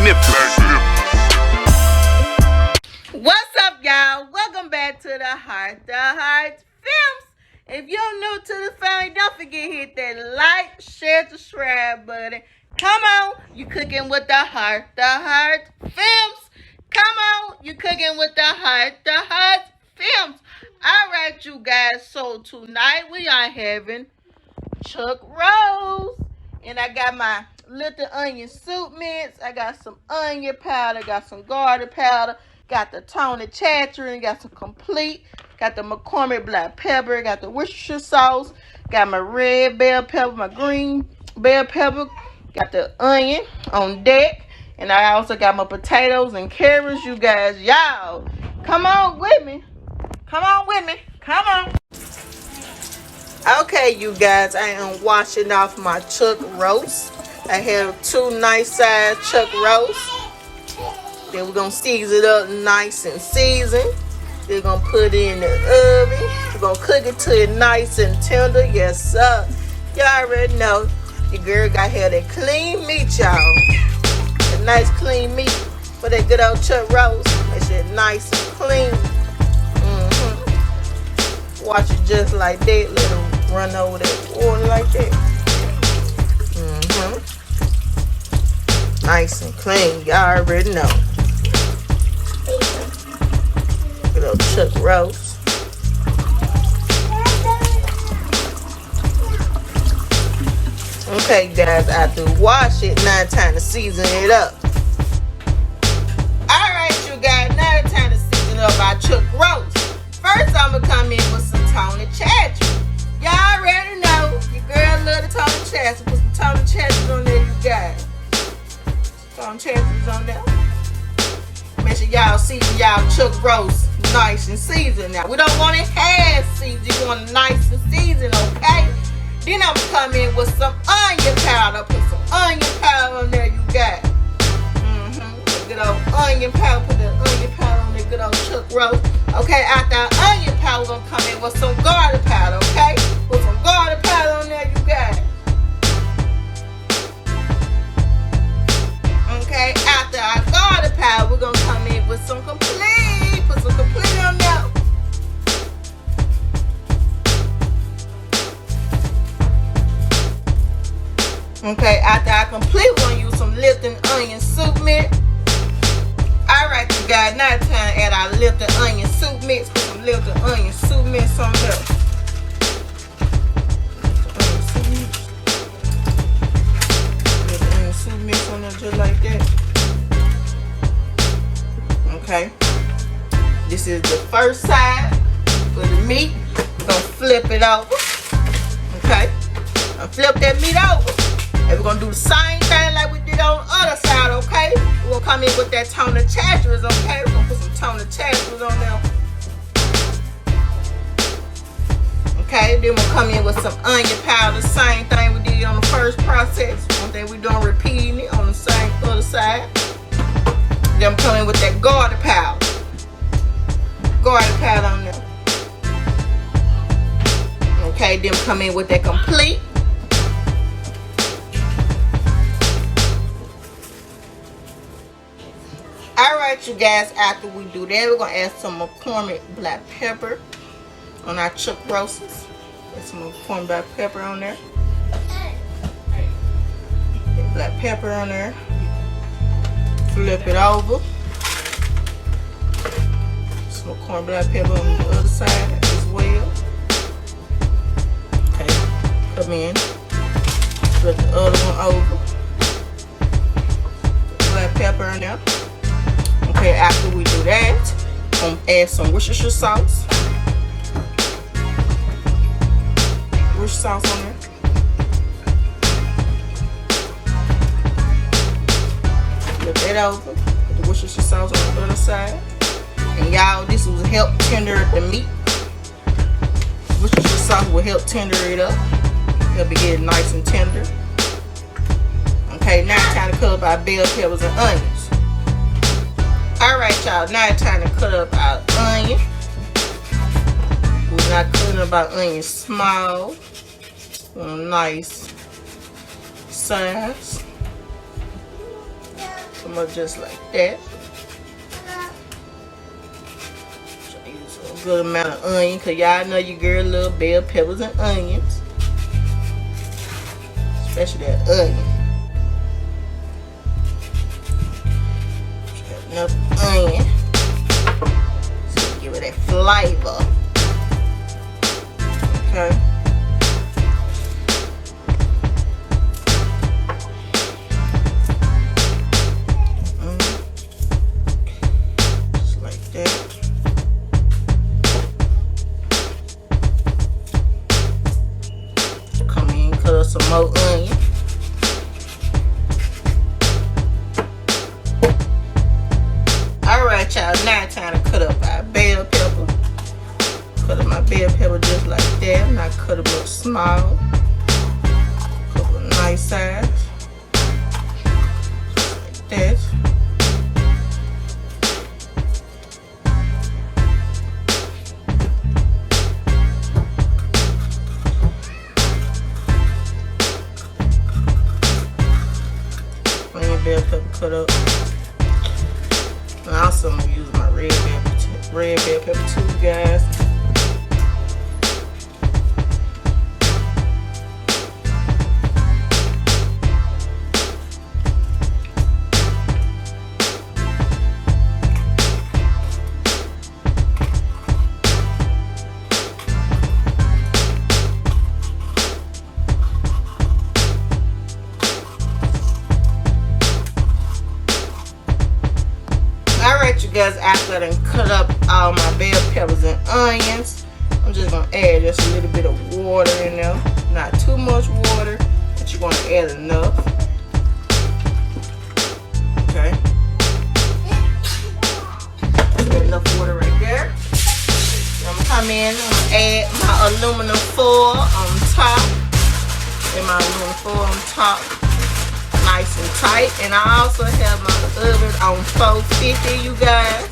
What's up, y'all? Welcome back to the Heart Films. If you're new to the family, don't forget to hit that like, share, subscribe button. Come on, you cooking with the Heart Films. Come on, you cooking with the Heart Films. All right, you guys. So tonight we are having chuck roast, and I got my little onion soup mix. I got some onion powder, got some garlic powder, got the Tony Chachery, got some complete, got the McCormick black pepper, got the Worcestershire sauce, got my red bell pepper, my green bell pepper, got the onion on deck, and I also got my potatoes and carrots. You guys, y'all, come on with me. Come on with me. Come on. Okay, you guys, I am washing off my chuck roast. I have two nice size chuck roasts. Then we're going to season it up nice and seasoned. Then we're going to put it in the oven. We're going to cook it till it's nice and tender. Yes, sir. Y'all already know your girl got to have that clean meat, y'all. A nice clean meat for that good old chuck roast. Make sure it's nice and clean. Watch it just like that. Let it run over that water like that. Nice and clean. Y'all already know. Good old chuck roast. Okay, guys, after wash it, now it's time to season it up. Alright, you guys, now it's time to season up our chuck roast. First, I'm going to come in with some Tony Chachery. Y'all already know your girl love the Tony Chachery. Put some Tony Chachery on there, you guys. Tony Chachery's on there. Make sure y'all season y'all chuck roast nice and seasoned. Now, we don't want it half seasoned. You want it nice and seasoned, okay? Then I'm going to come in with some onion powder. Put some onion powder on there, you guys. Good old onion powder. Put the onion powder on there, good old chuck roast. Okay, after our onion powder, we're going to come in with some garlic powder, okay? Put some garlic powder on there, you guys. Okay, after our garlic powder, we're going to come in with some complete. Put some complete on there. Okay, after our complete, we're going to use some Lipton onion soup mix. Alright, you guys, now it's time to add our Lipton onion soup mix. Put some Lipton onion soup mix on there. Lipton onion soup mix on there just like that. Okay. This is the first side for the meat. We're going to flip it over. Okay. I'll flip that meat over. And we're going to do the same thing like we did on the other side, okay? We're going to come in with that Tony Chachery, okay? We're going to put some Tony Chachery on there. Okay, then we'll come in with some onion powder. Same thing we did on the first process. One thing we're doing, repeating it on the same other side. Then I'm coming with that garlic powder. Garlic powder on there. Okay, then come in with that complete. Alright, you guys, after we do that, we're going to add some McCormick black pepper on our chuck roasts. Put some McCormick black pepper on there. Black pepper on there. Flip it over. Some McCormick black pepper on the other side as well. Okay, come in. Flip the other one over. Black pepper on there. Okay, after we do that, I'm going to add some Worcestershire sauce. Worcestershire sauce on there. Flip that over. Put the Worcestershire sauce on the other side. And y'all, this will help tender the meat. Worcestershire sauce will help tender it up. Help it get nice and tender. Okay, now it's time to cut up our bell peppers and onions. Alright, y'all, now it's time to cut up our onion. We're not cutting up our onion small. Nice size. some more just like that. Use a good amount of onion, cause y'all know your girl love bell peppers and onions, especially that onion. Got enough onion, so give it that flavor. Okay. Just like that. Come in, cut up some more onion. Alright, y'all, now it's time to cut up our bell pepper. Cut up my bell pepper just like that. Now cut them up small. Cut them a nice size. Just like that. Plain bell pepper cut up. And also I'm gonna use my red bell pepper too, guys. Alright, you guys, after I done cut up all my bell peppers and onions, I'm just gonna add just a little bit of water in there. Not too much water, but you're gonna add enough. Okay. Enough water right there. I'm gonna come in, I'm gonna add my aluminum foil on top. And my aluminum foil on top. Nice and tight, and I also have my oven on 450, you guys.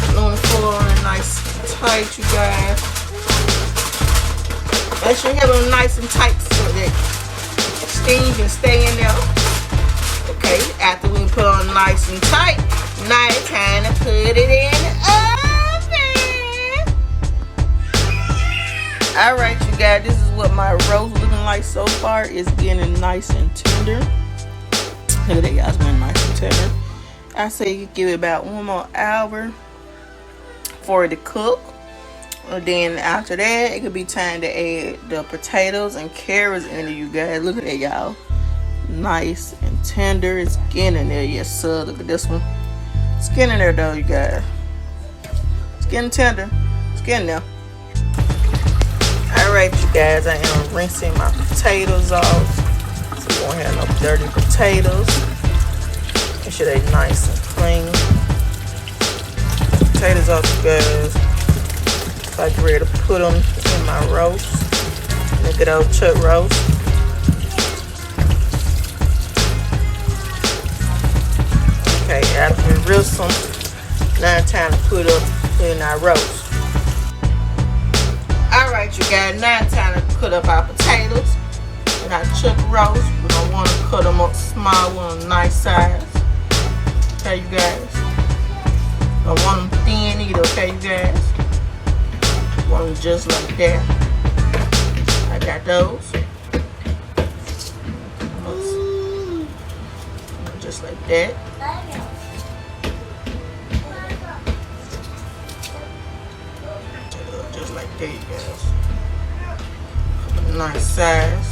Aluminum foil and nice and tight, you guys. Make sure you have them nice and tight so that steam can stay in there. Okay, after we put on nice and tight, now it's time to put it in the oven. Alright, you guys, this is what my roast looking like so far. It's getting nice and tender. Look at that, y'all, it's getting nice and tender. I say you give it about 1 more hour for it to cook. And then after that, it could be time to add the potatoes and carrots in it, you guys. Look at that, y'all. Nice and tender. It's getting in there, yes sir. Look at this one. It's getting in there though, you guys. It's getting tender. It's getting there. Alright, you guys, I am rinsing my potatoes off. So we won't have no dirty potatoes. Make sure they're nice and clean. Potatoes off, you guys. So I get ready to put them in my roast. Look at old chuck roast. Okay, after we rinse them, now it's time to put up in our roast. Alright, you guys, now it's time to cut up our potatoes and our chuck roast. We're going to want to cut them up small, one nice size. Okay, you guys. Don't want them thin either, okay, you guys. Want them just like that. I got those. Just like that. Just like that, you guys. Nice size.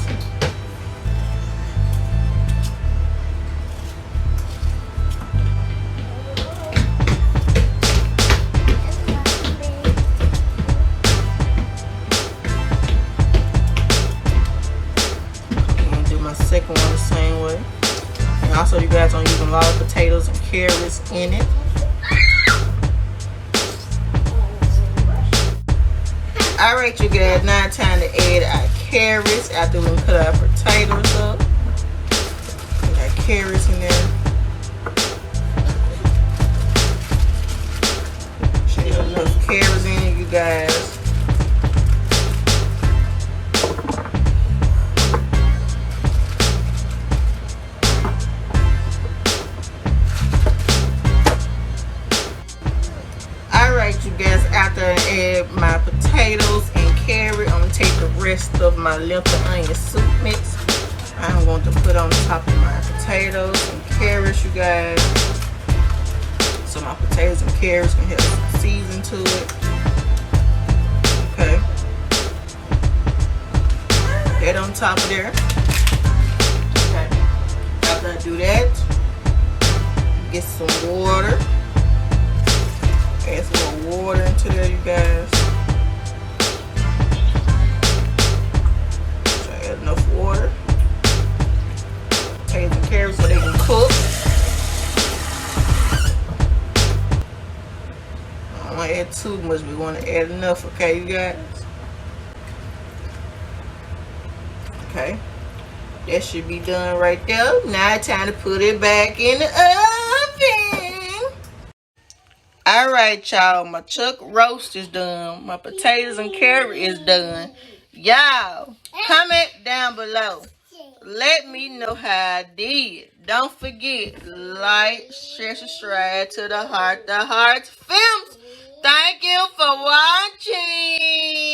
I'm gonna do my second one the same way. And also, you guys, I'm using a lot of potatoes and carrots in it. Alright, you guys, now it's time to add our carrots after we cut our potatoes up. Put our carrots in there. Should have enough carrots in it, you guys. rest of my lentil onion soup mix. I'm going to put on top of my potatoes and carrots, you guys. So my potatoes and carrots can have some season to it. Okay. That on top of there. Okay. After I do that, get some water. Add some more water into there, you guys. So add enough water. Potatoes and carrots so they can cook. I don't want to add too much, we want to add enough, okay, you guys? Okay. That should be done right there. Now it's time to put it back in the oven. Alright, y'all. My chuck roast is done. My potatoes and carrot is done. Y'all, comment down below. Let me know how I did. Don't forget, like, share, subscribe to the Heart Films. Thank you for watching.